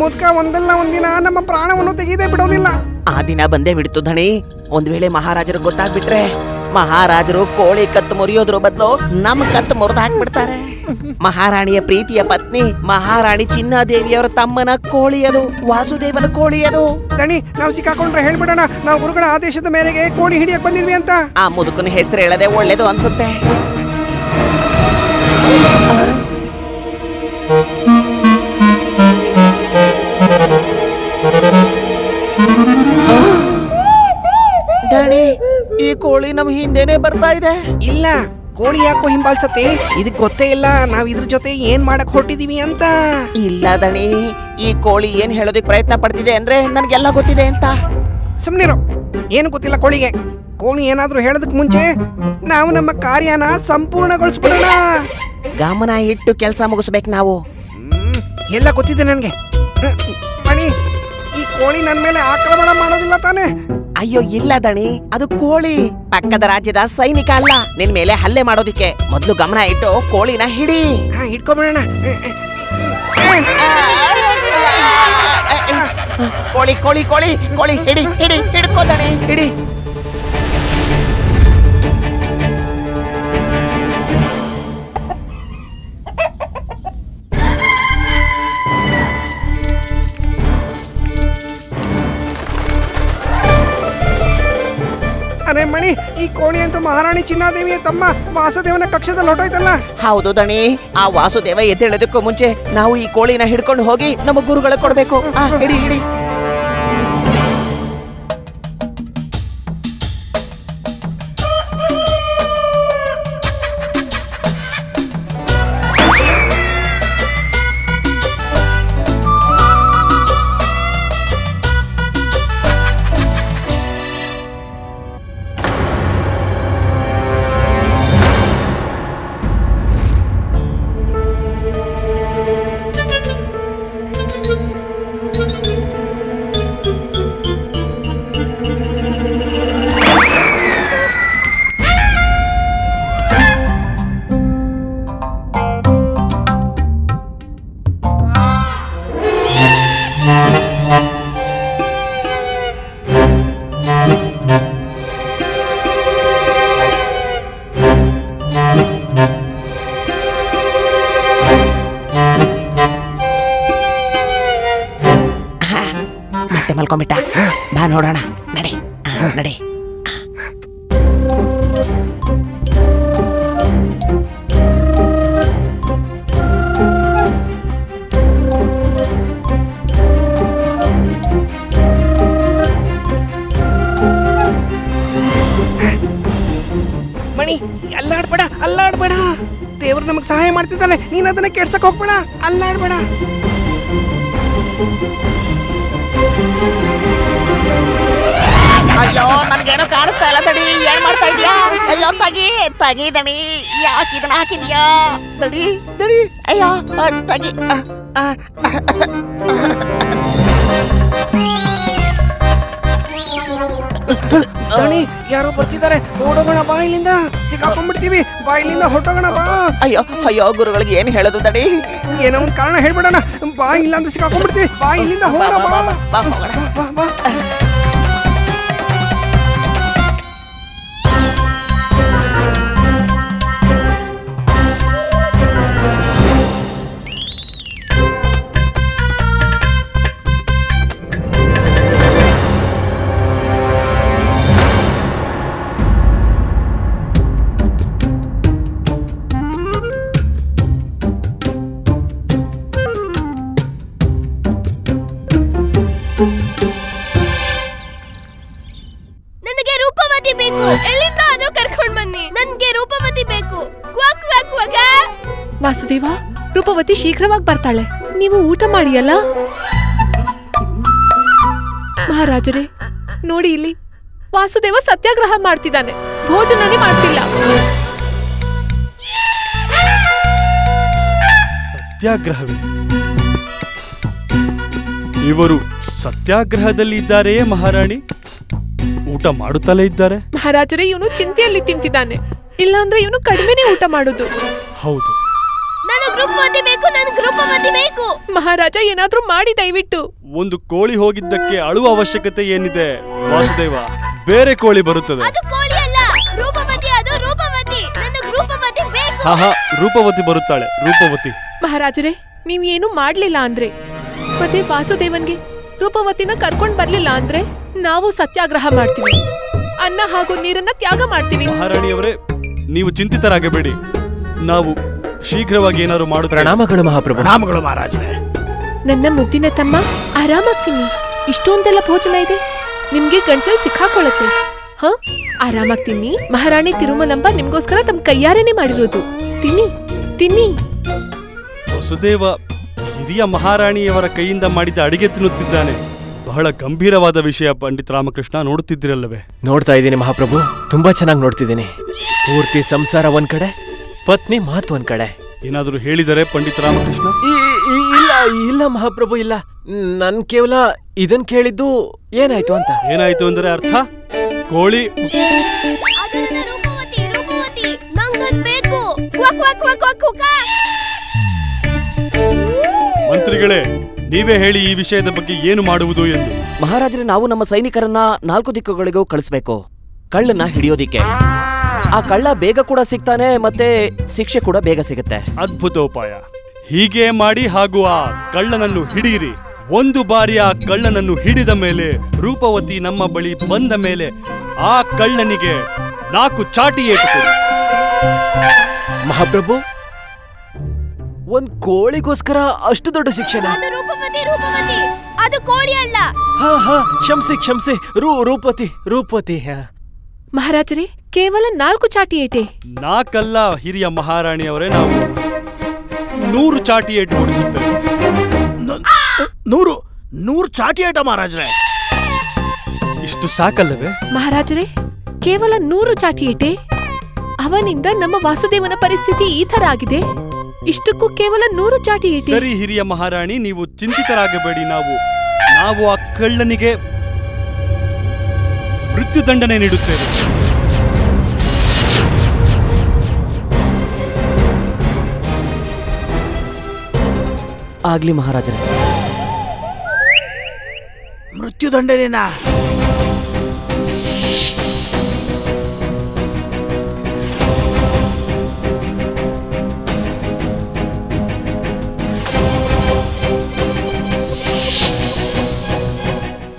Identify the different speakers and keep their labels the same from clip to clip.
Speaker 1: ಮುದ್ಕ ಒಂದಲ್ಲ ಒಂದಿನ ನಮ್ಮ ಪ್ರಾಣವನ್ನು ತೆಗೆದೇ ಬಿಡೋದಿಲ್ಲ.
Speaker 2: ಆ ದಿನ ಬಂದೇ ಬಿಡ್ತು ಧಣಿ. ಒಂದ್ ವೇಳೆ ಮಹಾರಾಜರು ಗೊತ್ತಾಗ್ಬಿಟ್ರೆ ಮಹಾರಾಜರು ಕೋಳಿ ಕತ್ತು ಮುರಿಯೋದ್ರ ಬದಲು ನಮ್ ಕತ್ತು ಮುರಿದು ಹಾಕ್ಬಿಡ್ತಾರೆ. ಮಹಾರಾಣಿಯ ಪ್ರೀತಿಯ ಪತ್ನಿ ಮಹಾರಾಣಿ ಚಿನ್ನಾದೇವಿಯವರ ತಮ್ಮನ ಕೋಳಿ ಅದು, ವಾಸುದೇವನ ಕೋಳಿ ಅದು.
Speaker 1: ದಣಿ, ನಾವು ಸಿಕ್ಕಾಕೊಂಡ್ರೆ ಹೇಳ್ಬಿಡೋಣ ನಾವು ಗುರುಗಳ ಆದೇಶದ ಮೇರೆಗೆ ಕೋಳಿ ಹಿಡಿಯಕ್ ಬಂದಿದ್ವಿ ಅಂತ.
Speaker 2: ಆ ಮುದುಕನ ಹೆಸರು ಹೇಳದೆ ಒಳ್ಳೇದು ಅನ್ಸುತ್ತೆ. ದಣಿ, ಈ ಕೋಳಿ ನಮ್ ಹಿಂದೆನೆ ಬರ್ತಾ ಇದೆ.
Speaker 1: ಇಲ್ಲ, ಕೋಳಿ ಯಾಕೋ ಹಿಂಬಾಲ್ಸತ್ತೆ. ಇದಕ್ ಗೊತ್ತೇ ಇಲ್ಲ ನಾವ್ ಇದ್ರ ಜೊತೆ ಏನ್ ಮಾಡಕ್ ಹೊರಟಿದೀವಿ ಅಂತ.
Speaker 2: ಇಲ್ಲ ದಣಿ, ಈ ಕೋಳಿ ಏನ್ ಹೇಳೋದಕ್ ಪ್ರಯತ್ನ ಪಡ್ತಿದೆ ಅಂದ್ರೆ ನನ್ಗೆಲ್ಲ ಗೊತ್ತಿದೆ ಅಂತ.
Speaker 1: ಸುಮ್ನಿರು, ಏನು ಗೊತ್ತಿಲ್ಲ ಕೋಳಿಗೆ. ಕೋಳಿ ಏನಾದ್ರೂ ಹೇಳೋದಕ್ ಮುಂಚೆ ನಾವು ನಮ್ಮ ಕಾರ್ಯನ ಸಂಪೂರ್ಣಗೊಳಿಸ್ಬಿಡೋಣ.
Speaker 2: ಗಮನ ಇಟ್ಟು ಕೆಲಸ ಮುಗಿಸ್ಬೇಕು ನಾವು.
Speaker 1: ಎಲ್ಲ ಗೊತ್ತಿದೆ ನನ್ಗೆ. ಮಣಿ, ಈ ಕೋಳಿ ನನ್ ಮೇಲೆ ಆಕ್ರಮಣ ಮಾಡೋದಿಲ್ಲ ತಾನೆ?
Speaker 2: ಅಯ್ಯೋ ಇಲ್ಲ ದಣಿ, ಅದು ಕೋಳಿ ಪಕ್ಕದ ರಾಜ್ಯದ ಸೈನಿಕ ಅಲ್ಲ, ನಿನ್ ಮೇಲೆ ಹಲ್ಲೆ ಮಾಡೋದಿಕ್ಕೆ. ಮೊದ್ಲು ಗಮನ ಇಟ್ಟು ಕೋಳಿನ ಹಿಡಿ.
Speaker 1: ಹಿಡ್ಕೊಬಿಡೋಣ.
Speaker 2: ಕೋಳಿ ಕೋಳಿ ಕೋಳಿ ಕೋಳಿ ಹಿಡಿ ಹಿಡಿ ಹಿಡ್ಕೋ ದಣಿ, ಹಿಡಿ.
Speaker 1: ಅರೆ ಮಣಿ, ಈ ಕೋಳಿ ಅಂತೂ ಮಹಾರಾಣಿ ಚಿನ್ನಾದೇವಿಯ ತಮ್ಮ ವಾಸುದೇವನ ಕಕ್ಷದಲ್ಲಿ ಹೊರಟೋಯ್ತಲ್ಲ.
Speaker 2: ಹೌದು ದಣಿ, ಆ ವಾಸುದೇವ ಎದ್ದೇಳೋದಕ್ಕೂ ಮುಂಚೆ ನಾವು ಈ ಕೋಳಿನ ಹಿಡ್ಕೊಂಡು ಹೋಗಿ ನಮ್ಮ ಗುರುಗಳ ಕೊಡ್ಬೇಕು. ಹಿಡಿ ಹಿಡಿ. ಮತ್ತೆ ಮಲ್ಕೊಂಬಿಟ್ಟ. ಬಾ ನೋಡೋಣ, ನಡಿ ನಡಿ.
Speaker 1: ಮಣಿ, ಅಲ್ಲಾಡ್ಬೇಡ ಅಲ್ಲಾಡ್ಬೇಡ. ದೇವ್ರು ನಮಗ್ ಸಹಾಯ ಮಾಡ್ತಿದ್ದಾನೆ, ನೀನ್ ಅದನ್ನ ಕೆಡ್ಸಕ್ ಹೋಗ್ಬೇಡ. ಅಲ್ಲಾಡ್ಬೇಡ.
Speaker 2: ಅಯ್ಯೋ, ನನ್ಗೇನೋ ಕಾಣಿಸ್ತಾ ಇಲ್ಲ ದಣಿ, ಏನ್ ಮಾಡ್ತಾ ಇದ್ಯಾ? ಅಯ್ಯೋ ತಗಿ ತಗಿ ದಣಿ, ಯಾಕೆ ಇದನ್ನ ಹಾಕಿದ್ಯಾ? ದಣಿ ದಣಿ, ಅಯ್ಯೋ ತಗಿ.
Speaker 1: ದಣಿ, ಯಾರೋ ಬರ್ತಿದ್ದಾರೆ, ಓಡೋಗೋಣ ಬಾ ಇಲ್ಲಿಂದ. ಸಿಕ್ಕಾಕೊಂಡ್ಬಿಡ್ತೀವಿ, ಬಾ ಇಲ್ಲಿಂದ ಹೊರಟೋಗೋಣ ಬಾ.
Speaker 2: ಅಯ್ಯೋ ಅಯ್ಯೋ, ಗುರುಗಳಿಗೆ ಏನ್ ಹೇಳೋದು ದಣಿ?
Speaker 1: ಏನೋ ಒಂದ್ ಕಾರಣ ಹೇಳ್ಬಿಡೋಣ. ಬಾ, ಇಲ್ಲ ಅಂತ ಸಿಕ್ಕಾಕೊಂಡ್ಬಿಡ್ತೀವಿ. ಬಾ ಇಲ್ಲಿಂದ ಹೋಗೋಣ ಬಾ. ಬಾ ಬಾ.
Speaker 3: ನನಗೆ ರೂಪವತಿ ಬೇಕು. ಎಲ್ಲಿಂದ ಆದ್ರೂ ಕರ್ಕೊಂಡ್ ಬನ್ನಿ, ನನಗೆ ರೂಪವತಿ ಬೇಕು. Quack quack quack.
Speaker 4: Vasudeva, Roopavathi ಶೀಘ್ರವಾಗಿ ಬರ್ತಾಳೆ. ನೀವು ಊಟ ಮಾಡಿಯಲ್ಲ? ಮಹಾರಾಜರೇ ನೋಡಿ, ಇಲ್ಲಿ ವಾಸುದೇವ ಸತ್ಯಾಗ್ರಹ ಮಾಡ್ತಿದ್ದಾನೆ, ಭೋಜನನೇ ಮಾಡ್ತಿಲ್ಲ.
Speaker 5: ಸತ್ಯಾಗ್ರಹವೇ? ಇವರು ಸತ್ಯಾಗ್ರಹದಲ್ಲಿ ಇದ್ದಾರೆಯೇ ಮಹಾರಾಣಿ? ಊಟ ಮಾಡುತ್ತಲೇ ಇದ್ದಾರೆ.
Speaker 4: ಮಹಾರಾಜರೇ, ಇವನು ಚಿಂತೆಯಲ್ಲಿ ತಿಂತಿದ್ದಾನೆ, ಇಲ್ಲಾಂದ್ರೆ ಇವನು ಕಡಿಮೆನೇ ಊಟ ಮಾಡುದು.
Speaker 5: ಹೌದು,
Speaker 3: ನಾನು ನನಗ್ ರೂಪವತಿ ಬೇಕು, ನನಗ್ ರೂಪವತಿ ಬೇಕು.
Speaker 4: ಮಹಾರಾಜ ಏನಾದ್ರೂ ಮಾಡಿ ದಯವಿಟ್ಟು.
Speaker 5: ಒಂದು ಕೋಳಿ ಹೋಗಿದ್ದಕ್ಕೆ ಅಳುವ ಅವಶ್ಯಕತೆ ಏನಿದೆ ವಾಸುದೇವ? ಬೇರೆ ಕೋಳಿ ಬರುತ್ತದೆ.
Speaker 3: ಅದು ಕೋಳಿ ಅಲ್ಲ, ರೂಪವತಿ, ಅದು ರೂಪವತಿ. ನನಗ್ ರೂಪವತಿ ಬೇಕು.
Speaker 5: ಹಾ, ರೂಪವತಿ ಬರುತ್ತಾಳೆ, ರೂಪವತಿ.
Speaker 4: ಮಹಾರಾಜರೇ, ನೀವ್ ಏನು ಮಾಡ್ಲಿಲ್ಲ ಅಂದ್ರೆ ಮತ್ತೆ ವಾಸುದೇವನ್ಗೆ ರೂಪವತಿನ ಕರ್ಕೊಂಡ್ ಬರ್ಲಿಲ್ಲ ಅಂದ್ರೆ ನಾವು ಸತ್ಯಾಗ್ರಹ ಮಾಡ್ತೀವಿ, ಅನ್ನ ಹಾಗೂ ನೀರನ್ನ ತ್ಯಾಗ ಮಾಡ್ತೀವಿ.
Speaker 5: ಮಹಾರಾಣಿಯವರೇ, ನೀವು ಚಿಂತಿತರಾಗಬೇಡಿ, ನಾವು ಶೀಘ್ರವಾಗಿ ಏನಾದ್ರು ಮಾಡುತ್ತೇವೆ.
Speaker 6: ಪ್ರಣಾಮಗಳು ಮಹಾಪ್ರಭು.
Speaker 7: ಪ್ರಣಾಮಗಳು ಮಹಾರಾಜರೇ.
Speaker 4: ನನ್ನ ಮುದ್ದಿನ ತಮ್ಮ, ಆರಾಮಾಗ್ತೀನಿ. ಇಷ್ಟೊಂದೆಲ್ಲ ಭೋಜನ ಇದೆ, ನಿಮ್ಗೆ ಗಂಟಲ್ ಸಿಕ್ಕಾಕೊಳ್ಳುತ್ತೆ. ಹ, ಆರಾಮಾಗಿ ತಿನ್ನಿ. ಮಹಾರಾಣಿ ತಿರುಮಲಂಬ ನಿಮ್ಗೋಸ್ಕರ ತಮ್ಮ ಕೈಯಾರೇನೆ ಮಾಡಿರೋದು. ತಿನ್ನಿ ತಿನ್ನಿ.
Speaker 5: ವಸುದೇವ ಹಿರಿಯ ಮಹಾರಾಣಿಯವರ ಕೈಯಿಂದ ಮಾಡಿದ ಅಡಿಗೆ ತಿನ್ನುತ್ತಿದ್ದಾನೆ. ಬಹಳ ಗಂಭೀರವಾದ ವಿಷಯ ಪಂಡಿತ್ ರಾಮಕೃಷ್ಣ, ನೋಡುತ್ತಿದ್ದಿರಲ್ಲವೇ?
Speaker 6: ನೋಡ್ತಾ ಇದ್ದೀನಿ ಮಹಾಪ್ರಭು, ತುಂಬಾ ಚೆನ್ನಾಗಿ ನೋಡ್ತಿದ್ದೀನಿ. ಪೂರ್ತಿ ಸಂಸಾರ ಒಂದ್ ಕಡೆ, ಪತ್ನಿ ಮಾತು ಒಂದ್ ಕಡೆ.
Speaker 5: ಏನಾದರೂ ಹೇಳಿದರೆ ಪಂಡಿತ್ ರಾಮಕೃಷ್ಣ?
Speaker 6: ಇಲ್ಲ ಇಲ್ಲ ಮಹಾಪ್ರಭು, ಇಲ್ಲ. ನನ್ ಕೇವಲ ಇದನ್ ಕೇಳಿದ್ದು ಏನಾಯ್ತು ಅಂತ.
Speaker 5: ಏನಾಯ್ತು ಅಂದರೆ ಅರ್ಥ? ಕೋಳಿ
Speaker 3: ಅದು ನನ್ನ ರೂಪವತಿ, ರೂಪವತಿ. ನಂಗದ್ ಬೇಕು. ಕ್ವಾ ಕ್ವಾ ಕ್ವಾ ಕ್ವಾ ಕ್ವಾ.
Speaker 5: ಮಂತ್ರಿಗಳೇ, ನೀವೇ ಹೇಳಿ ಈ ವಿಷಯದ ಬಗ್ಗೆ ಏನು ಮಾಡುವುದು ಎಂದು.
Speaker 2: ಮಹಾರಾಜರೇ, ನಾವು ನಮ್ಮ ಸೈನಿಕರನ್ನ 4 ದಿಕ್ಕುಗಳಿಗೂ ಕಳಿಸ್ಬೇಕು, ಕಳ್ಳನ್ನ ಹಿಡಿಯೋದಿಕ್ಕೆ. ಆ ಕಳ್ಳ ಬೇಗ ಕೂಡ ಸಿಗ್ತಾನೆ, ಮತ್ತೆ ಶಿಕ್ಷೆ ಕೂಡ ಬೇಗ ಸಿಗುತ್ತೆ.
Speaker 5: ಅದ್ಭುತ ಉಪಾಯ. ಹೀಗೆ ಮಾಡಿ ಹಾಗೂ ಆ ಕಳ್ಳನನ್ನು ಹಿಡಿಯಿರಿ. ಒಂದು ಬಾರಿ ಆ ಕಳ್ಳನನ್ನು ಹಿಡಿದ ಮೇಲೆ, ರೂಪವತಿ ನಮ್ಮ ಬಳಿ ಬಂದ ಮೇಲೆ ಆ ಕಳ್ಳನಿಗೆ 4 ಚಾಟಿ ಏಟು ಕೊಡಿ.
Speaker 6: ಮಹಾಪ್ರಭು, ಒಂದ್ ಕೋಳಿಗೋಸ್ಕರ ಅಷ್ಟು ದೊಡ್ಡ ಶಿಕ್ಷಣ?
Speaker 3: ಅದು ರೂಪವತಿ, ರೂಪವತಿ. ಅದು ಕೋಳಿ ಅಲ್ಲ.
Speaker 6: ಹಾ, ಕ್ಷಮಿಸಿ. ರೂಪವತಿ, ರೂಪವತಿ.
Speaker 4: ಮಹಾರಾಜರೇ, ಕೇವಲ 4 ಚಾಟಿ ಏಟೆ?
Speaker 5: 4 ಅಲ್ಲ ಹಿರಿಯ ಮಹಾರಾಣಿಯವರೇ, ನಾವು 100 ಚಾಟಿ ಏಟು ಕೊಡಿಸುತ್ತೇವೆ.
Speaker 7: 100 ಚಾಟಿ ಏಟ ಮಹಾರಾಜರೇ?
Speaker 5: ಇಷ್ಟು ಸಾಕಲ್ಲವೇ?
Speaker 4: ಮಹಾರಾಜರೇ, ಕೇವಲ 100 ಚಾಟಿ ಏಟೆ? ಅವನಿಂದ ನಮ್ಮ ವಾಸುದೇವನ ಪರಿಸ್ಥಿತಿ ಈ ತರ ಆಗಿದೆ, ಇಷ್ಟಕ್ಕೂ ಕೇವಲ 100 ಚಾಟಿ ಏಟೆ?
Speaker 5: ಸರಿ ಹಿರಿಯ ಮಹಾರಾಣಿ, ನೀವು ಚಿಂತಿತರಾಗಬೇಡಿ. ನಾವು ಆ ಕಳ್ಳನಿಗೆ ಮೃತ್ಯುದಂಡನೆ ನೀಡುತ್ತೇವೆ.
Speaker 2: ಆಗ್ಲಿ ಮಹಾರಾಜರೇ.
Speaker 7: ಮೃತ್ಯುದಂಡನೆನಾ?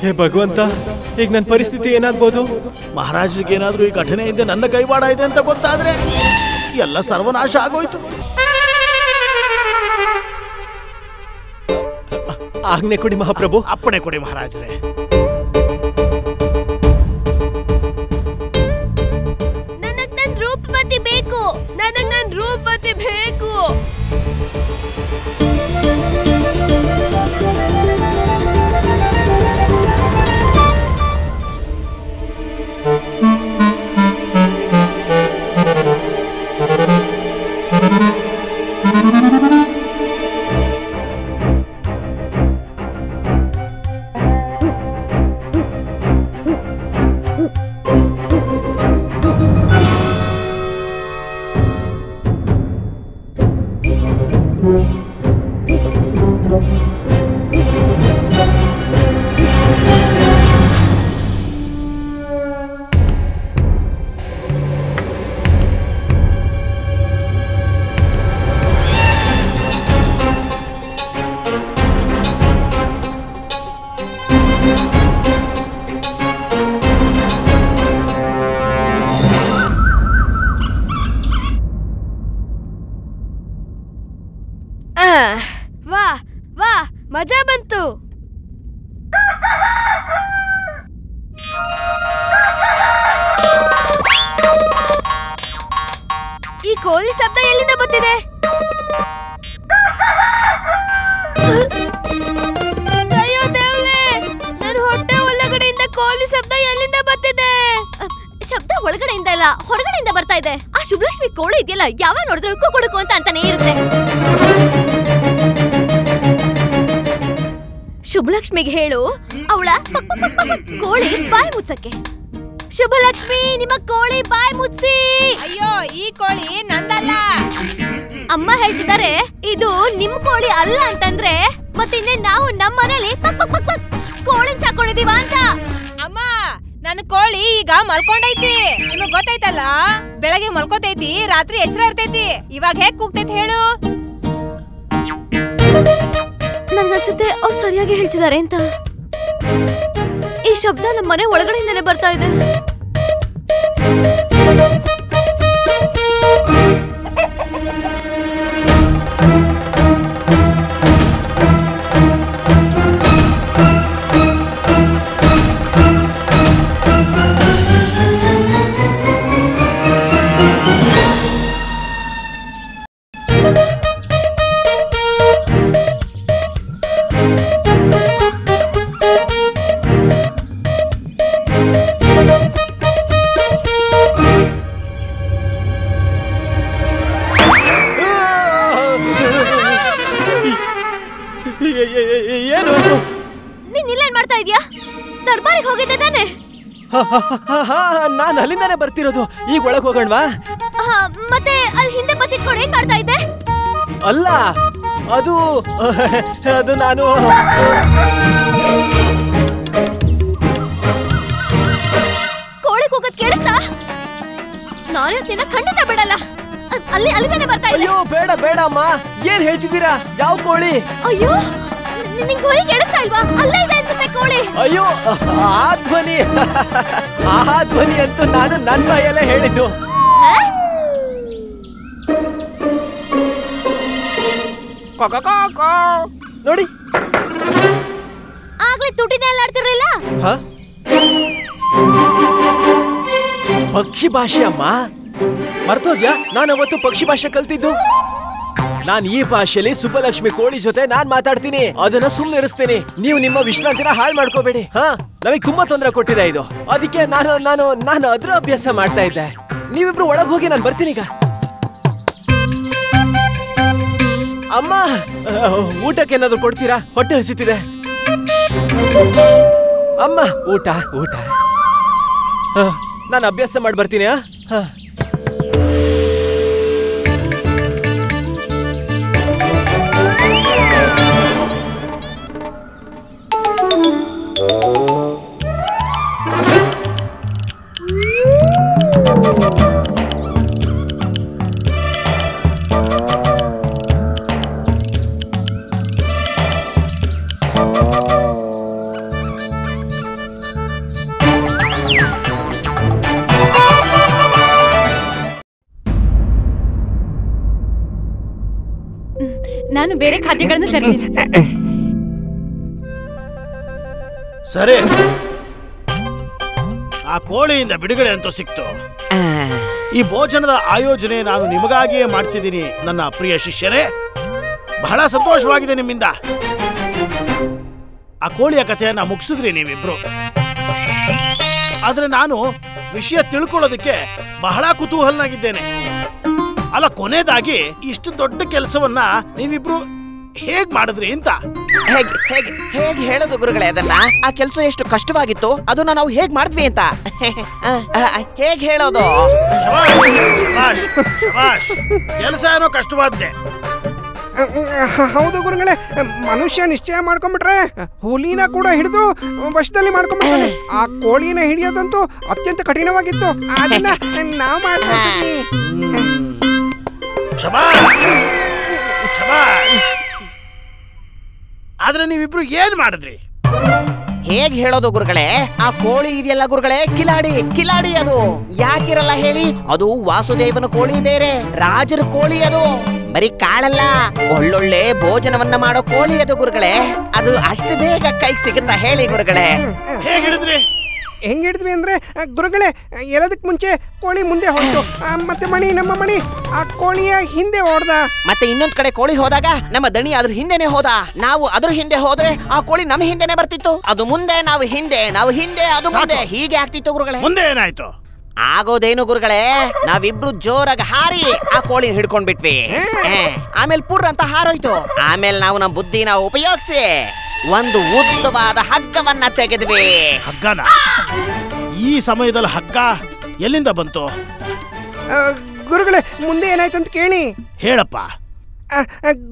Speaker 6: ಹೇ ಭಗವಂತ, ಈಗ ನನ್ನ ಪರಿಸ್ಥಿತಿ ಏನಾಗ್ಬೋದು?
Speaker 7: ಮಹಾರಾಜರಿಗೆ ಏನಾದ್ರೂ ಈ ಘಟನೆಯಿಂದ ನನ್ನ ಕೈವಾಡ ಇದೆ ಅಂತ ಗೊತ್ತಾದ್ರೆ ಎಲ್ಲ ಸರ್ವನಾಶ ಆಗೋಯ್ತು.
Speaker 6: ಆಜ್ಞೆ ಕೊಡಿ ಮಹಾಪ್ರಭು.
Speaker 7: ಅಪ್ಪಣೆ ಕೊಡಿ ಮಹಾರಾಜರೇ.
Speaker 3: ನನಗ್ ನನ್ ರೂಪವತಿ ಬೇಕು, ನನಗ್ ನನ್ ರೂಪವತಿ ಬೇಕು. ವಾ, ಮಜಾ ಬಂತು. ಈ ಕೋಳಿ ಶಬ್ದ ಎಲ್ಲಿಂದ ಬರ್ತಿದೆ? ಅಯ್ಯೋ ದೇವ್ರೇ, ನನ್ನ ಹೊಟ್ಟೆ ಒಳಗಡೆಯಿಂದ ಕೋಳಿ ಶಬ್ದ ಎಲ್ಲಿಂದ ಬರ್ತಿದೆ?
Speaker 8: ಶಬ್ದ ಒಳಗಡೆಯಿಂದ ಇಲ್ಲ, ಹೊರಗಡೆಯಿಂದ ಬರ್ತಾ ಇದೆ. ಆ ಶುಭಲಕ್ಷ್ಮಿ ಕೋಳಿ ಇದೆಯಲ್ಲ, ಯಾವಾಗ ನೋಡಿದ್ರೆ ಉಕ್ಕು ಕೊಡುಕು ಅಂತಾನೆ ಇರುತ್ತೆ. ಶುಭಲಕ್ಷ್ಮಿಗೆ ಹೇಳು, ಅವಳ ಕೋಳಿ ಬಾಯಿ ಮುಚ್ಚಕ್ಕೆ. ಶುಭಲಕ್ಷ್ಮಿ, ನಿಮ್ಮ ಕೋಳಿ ಬಾಯಿ ಮುಚ್ಚಿ.
Speaker 9: ಅಯ್ಯೋ, ಈ ಕೋಳಿ ನಂದಲ್ಲ.
Speaker 8: ಅಮ್ಮ ಹೇಳ್ತಿದ್ದಾರೆ ಇದು ನಿಮ್ ಕೋಳಿ ಅಲ್ಲ ಅಂತಂದ್ರೆ ಮತ್ತೆ ನಾವು ನಮ್ಮ ಮನೇಲಿ ಕೋಳಿ ಸಾಕೊಂಡಿದೀವ ಅಂತ.
Speaker 9: ಅಮ್ಮ ನನ್ನ ಕೋಳಿ ಈಗ ಮಲ್ಕೊಂಡೈತಿ, ನಿಮಗ್ ಗೊತ್ತೈತಲ್ಲ, ಬೆಳಗ್ಗೆ ಮಲ್ಕೋತೈತಿ, ರಾತ್ರಿ ಎಚ್ಚರ ಇರ್ತೈತಿ. ಇವಾಗ ಹೇಗ್ ಕೂಗ್ತೈತಿ ಹೇಳು?
Speaker 8: ನನ್ಗನ್ಸುತ್ತೆ ಅವ್ರು ಸರಿಯಾಗಿ ಹೇಳ್ತಿದ್ದಾರೆ ಅಂತ. ಈ ಶಬ್ದ ನಮ್ಮ ಮನೆ ಒಳಗಡೆಯಿಂದಲೇ ಬರ್ತಾ ಇದೆ.
Speaker 6: ಏನು
Speaker 8: ನೀನ್ ಇಲ್ಲೇನ್ ಮಾಡ್ತಾ ಇದೀಯಾ? ದರ್ಬಾರಿಗೆ ಹೋಗಿದ್ದೆ ತಾನೆ?
Speaker 6: ನಾನು ಅಲ್ಲಿಂದಾನೆ ಬರ್ತಿರೋದು. ಈಗ ಒಳಗೆ ಹೋಗೋಣವಾ?
Speaker 8: ಮತ್ತೆ ಅಲ್ಲಿ ಹಿಂದೆ ಬಚ್ಚಿಟ್ಕೊಂಡು ಏನ್ ಮಾಡ್ತಾ ಇದ್ದೆ?
Speaker 6: ಅಲ್ಲ, ಅದು ನಾನು
Speaker 8: ಕೋಳಿ ಕೂಗೋದ್ ಕೇಳಿಸ್ತಾ? ನಾನು ನಿನ್ನ ಖಂಡಿತ ಬಿಡಲ್ಲ. ಅಲ್ಲಿಂದಾನೆ ಬರ್ತಾ ಇದ್ದೆ.
Speaker 6: ಅಯ್ಯೋ ಬೇಡ ಬೇಡ ಅಮ್ಮ, ಏನ್ ಹೇಳ್ತಿದ್ದೀರಾ? ಯಾವ ಕೋಳಿ?
Speaker 8: ಅಯ್ಯೋ ನಿನ್ ಕೋಳಿ ಕೇಳಿಸ್ತಾ ಇಲ್ವಾ? ಅಲ್ಲೇ ಇದೆ ಅನ್ಸುತ್ತೆ ಕೋಳಿ.
Speaker 6: ಅಯ್ಯೋ ಆ ಧ್ವನಿ ಅಂತೂ ನಾನು ನನ್ನ ಬಾಯಲ್ಲೇ ಹೇಳಿದ್ದು. ನೋಡಿ,
Speaker 8: ಆಗ್ಲೇ ತುಟಿದೆ ಎಲ್ಲ ಆಡ್ತಿರ್ಲಿಲ್ಲ.
Speaker 6: ಪಕ್ಷಿ ಭಾಷೆ ಅಮ್ಮ, ಮರ್ತೋದ್ಯಾ? ನಾನು ಅವತ್ತು ಪಕ್ಷಿ ಭಾಷೆ ಕಲ್ತಿದ್ದು. ನಾನು ಈ ಭಾಷೆಯಲ್ಲಿ ಸುಬ್ಬಲಕ್ಷ್ಮಿ ಕೋಳಿ ಜೊತೆ ನಾನ್ ಮಾತಾಡ್ತೀನಿ, ಅದನ್ನ ಸುಮ್ಮನೆ ಇರಿಸ್ತೀನಿ. ನೀವು ನಿಮ್ಮ ವಿಶ್ರಾಂತಿನ ಹಾಳು ಮಾಡ್ಕೋಬೇಡಿ. ನಮಗ್ ತುಂಬಾ ತೊಂದರೆ ಕೊಟ್ಟಿದೆ ಇದು, ಅದಕ್ಕೆ ನಾನು ಅದ್ರ ಅಭ್ಯಾಸ ಮಾಡ್ತಾ ಇದ್ದೆ. ನೀವಿಬ್ರು ಒಳಗ್ ಹೋಗಿ ನಾನು ಬರ್ತೀನಿ ಈಗ. ಅಮ್ಮ, ಊಟಕ್ಕೆ ಏನಾದ್ರು ಕೊಡ್ತೀರಾ? ಹೊಟ್ಟೆ ಹಸಿತಿದೆ. ಅಮ್ಮ, ಊಟ ನಾನು ಅಭ್ಯಾಸ ಮಾಡಿ ಬರ್ತೀನಿ.
Speaker 9: ನಾನು ಬೇರೆ ಖಾದ್ಯಗಳನ್ನು ತರ್ತೀನಿ.
Speaker 7: ಸರಿ, ಆ ಕೋಳಿಯಿಂದ ಬಿಡುಗಡೆ ಅಂತೂ ಸಿಕ್ತು. ಈ ಭೋಜನದ ಆಯೋಜನೆ ನಾನು ನಿಮಗಾಗಿಯೇ ಮಾಡಿಸಿದ್ದೀನಿ ನನ್ನ ಪ್ರಿಯ ಶಿಷ್ಯರೇ. ಬಹಳ ಸಂತೋಷವಾಗಿದೆ ನಿಮ್ಮಿಂದ. ಆ ಕೋಳಿಯ ಕಥೆಯನ್ನ ಮುಗಿಸಿದ್ರಿ ನೀವಿಬ್ರು. ಆದ್ರೆ ನಾನು ವಿಷಯ ತಿಳ್ಕೊಳ್ಳೋದಕ್ಕೆ ಬಹಳ ಕುತೂಹಲನಾಗಿದ್ದೇನೆ. ಅಲ್ಲ, ಕೊನೆಯದಾಗಿ ಇಷ್ಟು ದೊಡ್ಡ ಕೆಲಸವನ್ನ ನೀವಿಬ್ರು ಹೇಗ್ ಮಾಡಿದ್ರಿ ಅಂತ.
Speaker 2: ಹೇಗ್ ಹೇಳೋದು ಗುರುಗಳೇ ಅದನ್ನ? ಆ ಕೆಲಸ ಎಷ್ಟು ಕಷ್ಟವಾಗಿತ್ತು, ಅದನ್ನ ನಾವು ಹೇಗ್ ಮಾಡಿದ್ವಿ ಅಂತ ಹೇಗ್ ಹೇಳೋದು?
Speaker 7: ಕೆಲಸ ಏನೋ ಕಷ್ಟವಾದ್ದೆ.
Speaker 1: ಹೌದು ಗುರುಗಳೇ, ಮನುಷ್ಯ ನಿಶ್ಚಯ ಮಾಡ್ಕೊಂಡ್ಬಿಟ್ರೆ ಹುಲಿನ ಕೂಡ ಹಿಡಿದು ವಶದಲ್ಲಿ ಮಾಡ್ಕೊಂಡ್ಬಿಡ್ತಾನೆ. ಆ ಕೋಳಿನ ಹಿಡಿಯೋದಂತೂ ಅತ್ಯಂತ ಕಠಿಣವಾಗಿತ್ತು. ಅದನ್ನ ನಾವು ಮಾಡ್ತೀವಿ.
Speaker 7: ಆದ್ರೆ ನೀವಿಬ್ರು ಏನ್ ಮಾಡಿದ್ರಿ?
Speaker 2: ಹೇಗ್ ಹೇಳೋದು ಗುರುಗಳೇ? ಆ ಕೋಳಿ ಇದೆಯಲ್ಲ ಗುರುಗಳೇ, ಕಿಲಾಡಿ ಅದು. ಯಾಕಿರಲ್ಲ ಹೇಳಿ? ಅದು ವಾಸುದೇವನ ಕೋಳಿ ಬೇರೆ, ರಾಜರ ಕೋಳಿ ಅದು. ಬರೀ ಕಾಳಲ್ಲ, ಒಳ್ಳೊಳ್ಳೆ ಭೋಜನವನ್ನ ಮಾಡೋ ಕೋಳಿ ಅದು ಗುರುಗಳೇ. ಅದು ಅಷ್ಟು ಬೇಗ ಕೈಗೆ ಸಿಗುತ್ತಾ ಹೇಳಿ ಗುರುಗಳೇ?
Speaker 7: ಹೇಗ್ ಹಿಡಿದ್ರಿ?
Speaker 1: ಹೆಂಗ್ ಹಿಡಿದ್ವಿ ಅಂದ್ರೆ ಗುರುಗಳೇ, ಎಲ್ಲದಕ್ ಮುಂಚೆ ಕೋಳಿ ಮುಂದೆ ಹೋಯ್ತು, ಮತ್ತೆ ನಮ್ಮ ಮಣಿ ಆ ಕೋಳಿಯ ಹಿಂದೆ ಓಡ್ದ.
Speaker 2: ಮತ್ತೆ ಇನ್ನೊಂದ್ ಕಡೆ ಕೋಳಿ ಹೋದಾಗ ನಮ್ಮ ದಣಿ ಅದ್ರ ಹಿಂದೆನೆ ಹೋದ. ನಾವು ಅದ್ರ ಹಿಂದೆ ಹೋದ್ರೆ ಆ ಕೋಳಿ ನಮ್ಮ ಹಿಂದೆನೆ ಬರ್ತಿತ್ತು. ಅದು ಮುಂದೆ, ನಾವು ಹಿಂದೆ, ಅದು ಮುಂದೆ, ಹೀಗೆ ಆಗ್ತಿತ್ತು ಗುರುಗಳೇ.
Speaker 7: ಮುಂದೆ ಏನಾಯ್ತು?
Speaker 2: ಆಗೋದೇನು ಗುರುಗಳೇ, ನಾವಿಬ್ರು ಜೋರಾಗಿ ಹಾರಿ ಆ ಕೋಳಿನ ಹಿಡ್ಕೊಂಡ್ಬಿಟ್ವಿ. ಆಮೇಲೆ ಪುರ್ ಅಂತ ಹಾರೋಯ್ತು. ಆಮೇಲೆ ನಾವು ನಮ್ಮ ಬುದ್ಧಿನ ಉಪಯೋಗಿಸಿ ಒಂದು ಉದ್ದವಾದ ಹಗ್ಗವನ್ನ ತೆಗೆದ್ವಿ.
Speaker 7: ಹಗ್ಗನ? ಈ ಸಮಯದಲ್ಲಿ ಹಗ್ಗ ಎಲ್ಲಿಂದ ಬಂತು?
Speaker 1: ಗುರುಗಳೇ, ಮುಂದೆ ಏನಾಯ್ತಂತ ಕೇಳಿ.
Speaker 7: ಹೇಳಪ್ಪ.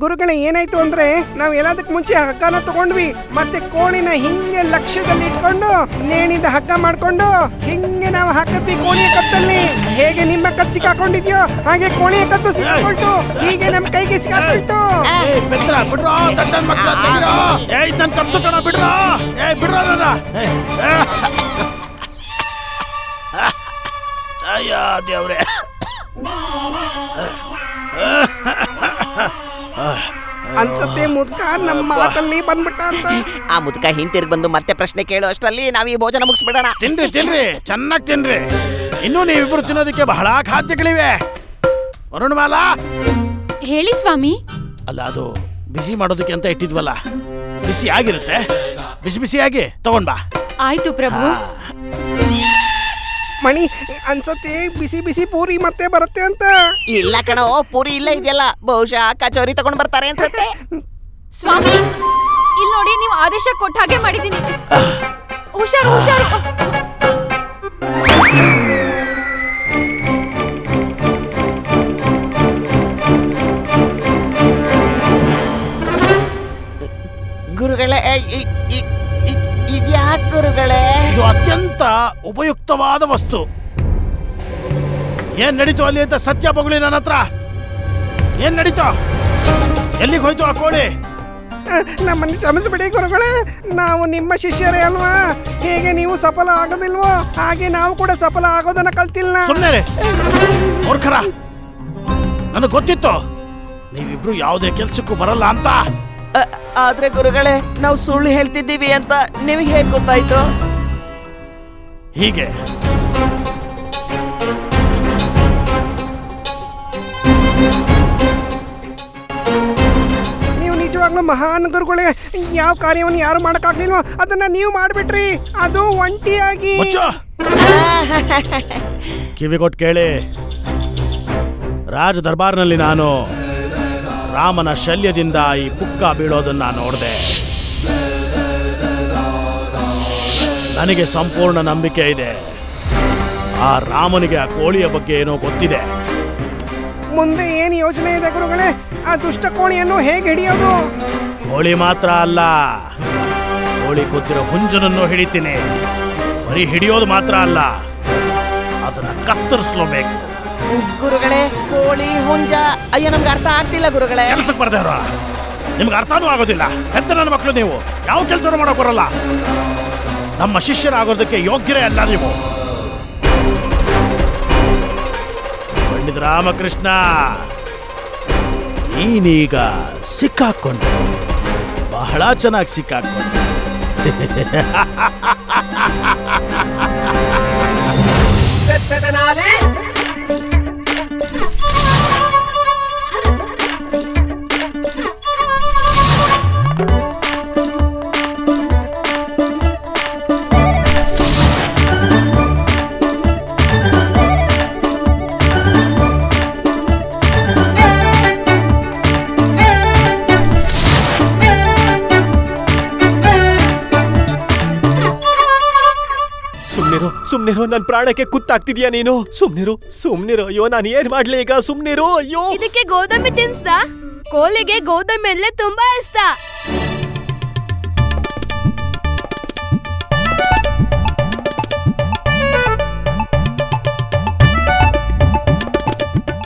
Speaker 1: ಗುರುಗಳೇ ಏನಾಯ್ತು ಅಂದ್ರೆ ನಾವು ಎಲ್ಲದಕ್ಕೆ ಮುಂಚೆ ಹಗ್ಗನ ತಗೊಂಡ್ವಿ, ಮತ್ತೆ ಕೋಳಿನ ಹಿಂಗೆ ಲಕ್ಷ್ಯದಲ್ಲಿ ಇಟ್ಕೊಂಡು ನೇಣಿಂದ ಹಗ್ಗ ಮಾಡ್ಕೊಂಡು ಹಿಂಗೆ ನಾವು ಹಾಕಿದ್ವಿ ಕೋಳಿಯ ಕತ್ತಲ್ಲಿ. ಹೇಗೆ ನಿಮ್ಮ ಕತ್ತು ಸಿಕ್ಕಾಕೊಂಡಿದ್ಯೋ ಹಾಗೆ ಕೋಳಿಯ ಕತ್ತು ಸಿಕ್ಕಾಕೊಳ್ತು, ಹೀಗೆ ನಮ್ಮ ಕೈಗೆ ಸಿಕ್ಕಾಕೊಳ್ತು.
Speaker 7: ಬಿಡ್ರೋ ದಡ್ಡನ್ ಮಕ್ಕಳ ತೆಗಿರೋ. ನನ್ ಕತ್ತು ಕಣ ಬಿಡ್ರೋ. ಬಿಡ್ರೋ ನನ್ನ. ಅಯ್ಯ ದೇವ್ರೆ.
Speaker 1: ಅನ್ಸತ್ತೆ ಮುದ್ಕ ನಮ್ಮ ಮಾತಲ್ಲಿ ಬಂದ್ಬಿಟ್ಟ ಅಂತ.
Speaker 2: ಆ ಮುದ್ಕ ಹಿಂತಿರ್ಗಿ ಬಂದು ಮತ್ತೆ ಪ್ರಶ್ನೆ ಕೇಳೋ ಅಷ್ಟರಲ್ಲಿ ನಾವ್ ಈ ಭೋಜನ ಮುಗಿಸ್ಬಿಡೋಣ.
Speaker 7: ತಿನ್ರಿ ತಿನ್ರಿ, ಚೆನ್ನಾಗಿ ತಿನ್ರಿ. ಇನ್ನೂ ನೀವಿಬ್ರು ತಿನ್ನೋದಕ್ಕೆ ಬಹಳ ಖಾದ್ಯಗಳಿವೆ. ವರುಣಮಾಲಾ,
Speaker 9: ಹೇಳಿ ಸ್ವಾಮಿ.
Speaker 7: ಅಲ್ಲ, ಅದು ಬಿಸಿ ಮಾಡೋದಕ್ಕೆ ಅಂತ ಇಟ್ಟಿದ್ವಲ್ಲ, ಬಿಸಿ ಆಗಿರುತ್ತೆ, ಬಿಸಿ ಬಿಸಿಯಾಗಿ ತಗೊಂಡ್ ಬಾ.
Speaker 9: ಆಯ್ತು ಪ್ರಭು.
Speaker 1: ಮಣಿ, ಅನ್ಸತ್ತೆ ಬಿಸಿ ಬಿಸಿ ಪೂರಿ ಮತ್ತೆ ಬರುತ್ತೆ ಅಂತ.
Speaker 2: ಇಲ್ಲ ಕಣೋ, ಪೂರಿ ಇಲ್ಲ ಇದೆಯಲ್ಲ, ಬಹುಶಃ ಕಚೋರಿ ತಗೊಂಡ್ ಬರ್ತಾರೆ ಅನ್ಸತ್ತೆ.
Speaker 9: ಸ್ವಾಮಿ, ಇಲ್ಲಿ ನೋಡಿ, ನೀವು ಆದೇಶ ಕೊಟ್ಟ ಹಾಗೆ ಮಾಡಿದೀನಿ. ಹುಷಾರು ಹುಷಾರು.
Speaker 2: ಗುರುಗಳೇ, ಇದ್ಯಾಕೆ ಗುರುಗಳೇ?
Speaker 7: ಇದು ಅತ್ಯಂತ ಉಪಯುಕ್ತವಾದ ವಸ್ತು. ಏನ್ ನಡೀತು ಅಲ್ಲಿ ಅಂತ ಸತ್ಯ ಬೊಗಳಿ ನನ್ನ ಹತ್ರ. ಏನ್ ನಡೀತು? ಎಲ್ಲಿಗೆ ಹೋಯ್ತು ಆ ಕೋಳಿ?
Speaker 1: ನಮ್ಮನ್ನು ಕ್ಷಮಿಸ್ಬಿಡಿ ಗುರುಗಳೇ, ನಾವು ನಿಮ್ಮ ಶಿಷ್ಯರೇ ಅಲ್ವಾ. ಹೇಗೆ ನೀವು ಸಫಲ ಆಗೋದಿಲ್ವೋ ಹಾಗೆ ನಾವು ಕೂಡ ಸಫಲ ಆಗೋದನ್ನ ಕಲ್ತಿಲ್ಲ.
Speaker 7: ಸುಮ್ಮನೆ ಮೂರ್ಖರ, ನನಗೆ ಗೊತ್ತಿತ್ತು ನೀವಿಬ್ರು ಯಾವುದೇ ಕೆಲ್ಸಕ್ಕೂ ಬರಲ್ಲ ಅಂತ.
Speaker 2: ಆದ್ರೆ ಗುರುಗಳೇ, ನಾವು ಸುಳ್ಳು ಹೇಳ್ತಿದ್ದೀವಿ ಅಂತ ನಿಮಗೆ ಹೇಗೆ ಗೊತ್ತಾಯ್ತು?
Speaker 7: ಹೀಗೆ
Speaker 1: ನೀವು ನಿಜವಾಗ್ಲೂ ಮಹಾನ್ ಗುರುಗಳೇ. ಯಾವ ಕಾರ್ಯವನ್ನು ಯಾರು ಮಾಡಕ್ಕಾಗ್ಲಿಲ್ವೋ ಅದನ್ನ ನೀವು ಮಾಡ್ಬಿಟ್ರಿ, ಅದು ಒಂಟಿಯಾಗಿ.
Speaker 7: ಕಿವಿಗೊಟ್ಟು ಕೇಳಿ, ರಾಜ ದರ್ಬಾರ್ನಲ್ಲಿ ನಾನು ರಾಮನ ಶಲ್ಯದಿಂದ ಈ ಪುಕ್ಕ ಬೀಳೋದನ್ನ ನೋಡಿದೆ. ನನಗೆ ಸಂಪೂರ್ಣ ನಂಬಿಕೆ ಇದೆ, ಆ ರಾಮನಿಗೆ ಆ ಕೋಳಿಯ ಬಗ್ಗೆ ಏನೋ ಗೊತ್ತಿದೆ.
Speaker 1: ಮುಂದೆ ಏನು ಯೋಚನೆ ಇದೆ ಗುರುಗಳೇ? ಆ ದುಷ್ಟ ಕೋಳಿಯನ್ನು ಹೇಗೆ ಹಿಡಿಯೋದು?
Speaker 7: ಕೋಳಿ ಮಾತ್ರ ಅಲ್ಲ, ಕೋಳಿ ಕೂತಿರೋ ಹುಂಜನನ್ನು ಹಿಡಿತೀನಿ. ಬರೀ ಹಿಡಿಯೋದು ಮಾತ್ರ ಅಲ್ಲ, ಅದನ್ನ ಕತ್ತರಿಸ್ಲೋಬೇಕು.
Speaker 2: ಗುರುಗಳೇ, ಕೋಳಿ ಹುಂಜ, ಅಯ್ಯೋ ನಮ್ಗೆ ಅರ್ಥ ಆಗ್ತಿಲ್ಲ ಗುರುಗಳೇ.
Speaker 7: ಕೆಲಸಕ್ಕೆ ಬರ್ದೇವ್ರ, ನಿಮ್ಗೆ ಅರ್ಥನೂ ಆಗೋದಿಲ್ಲ. ಹೆತ್ತ ನನ್ನ ಮಕ್ಕಳು ನೀವು, ಯಾವ ಕೆಲಸ ಮಾಡೋಕ್ ಬರಲ್ಲ. ನಮ್ಮ ಶಿಷ್ಯರಾಗೋದಕ್ಕೆ ಯೋಗ್ಯರೇ ಅಲ್ಲ ನೀವು. ಪಂಡಿತ ರಾಮಕೃಷ್ಣ, ನೀನೀಗ ಸಿಕ್ಕಾಕೊಂಡು, ಬಹಳ ಚೆನ್ನಾಗಿ ಸಿಕ್ಕಾಕೊಂಡು.
Speaker 6: ಸುಮ್ನಿರೋ, ನನ್ ಪ್ರಾಣಕ್ಕೆ ಕುತ್ತಾಗ್ತಿದ್ಯಾ ನೀನು? ಸುಮ್ನಿರೋ. ಅಯ್ಯೋ, ನಾನು ಏನ್ ಮಾಡ್ಲಿ ಈಗ? ಸುಮ್ನಿರೋ. ಅಯ್ಯೋ,
Speaker 3: ಇದಕ್ಕೆ ಗೋಧಂಬಿ ತಿನ್ಸ್ದ? ಕೋಳಿಗೆ ಗೋಧಂಬಿ ಅಂದ್ರೆ ತುಂಬಾ ಇಷ್ಟ.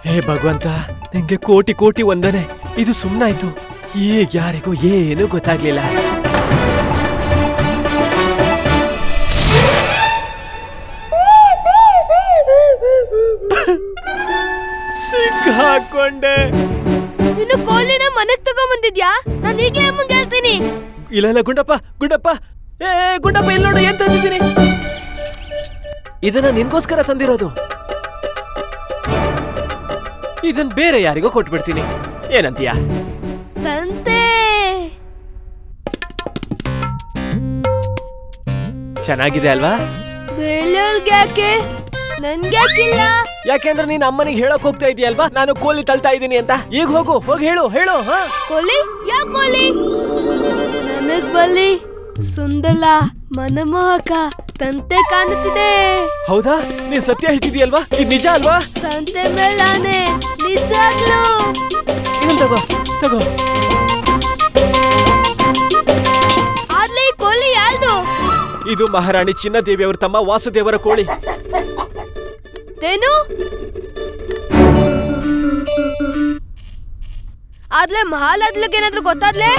Speaker 6: ಹೇ ಭಗವಂತ, ನಂಗೆ ಕೋಟಿ ಕೋಟಿ ವಂದನೆ. ಇದು ಸುಮ್ನಾಯ್ತು. ಈಗ ಯಾರಿಗೂ ಏನು ಗೊತ್ತಾಗ್ಲಿಲ್ಲ. ಸಿಕ್ಕಾಕೊಂಡೆ.
Speaker 3: ನೀನು ಕೋಳಿನ ಮನೆಗ್ ತಗೊಂಬಂದಿದ್ಯಾ? ನಾನು ಈಗಲೇ ಅಮ್ಮಂಗೆ ಹೇಳ್ತೀನಿ.
Speaker 6: ಇಲ್ಲ ಗುಂಡಪ್ಪ, ಗುಂಡಪ್ಪ ಇಲ್ಲಿ ನೋಡು, ಏನ್ ತಂದಿದ್ದೀನಿ. ಇದನ್ನ ನಿನ್ಗೋಸ್ಕರ ತಂದಿರೋದು. ಇದನ್ ಬೇರೆ ಯಾರಿಗೋ ಕೊಟ್ಬಿಡ್ತೀನಿ. ಏನಂತೀಯ?
Speaker 3: ತಂತೆ
Speaker 6: ಚೆನ್ನಾಗಿದೆ ಅಲ್ವಾ?
Speaker 3: ಯಾಕೆ ನನ್ಗ್ಯಾಕಿಲ್ಲ?
Speaker 6: ಯಾಕೆಂದ್ರೆ ನೀನ್ ಅಮ್ಮನಿಗೆ ಹೇಳಕ್ ಹೋಗ್ತಾ ಇದೀಯಲ್ವಾ, ನಾನು ಕೋಳಿ ತಳ್ತಾ ಇದ್ದೀನಿ ಅಂತ. ಈಗ ಹೋಗಿ ಹೇಳು.
Speaker 3: ಕೋಳಿ? ಯಾವ ಕೋಳಿ? ನನಗ್ ಬಲಿ ಸುಂದರ ಮನಮೋಹಕ ತಂತೆ ಕಾಣುತ್ತಿದೆ.
Speaker 6: ಹೌದಾ? ನೀನ್ ಸತ್ಯ ಹೇಳ್ತಿದೀಯಲ್ವಾ? ಇದು ನಿಜ ಅಲ್ವಾ?
Speaker 3: ತಂತೆ ಮೇಲಾನೆ ನಿಜಾಗ್ಲೂ
Speaker 6: ಇದನ್ ತಗೋ ತಗೋ.
Speaker 3: ಆದ್ರೆ ಈ ಕೋಳಿ ಯಾರ್ದು?
Speaker 6: ಇದು ಮಹಾರಾಣಿ ಚಿನ್ನದೇವಿ ಅವ್ರ ತಮ್ಮ ವಾಸುದೇವರ ಕೋಳಿ.
Speaker 3: ಏನು? ಆದ್ಲೆ ಮಹಾಲಾದ್ಲಿಗೆ ಏನಾದ್ರೂ ಗೊತ್ತಾದ್ಲೆ?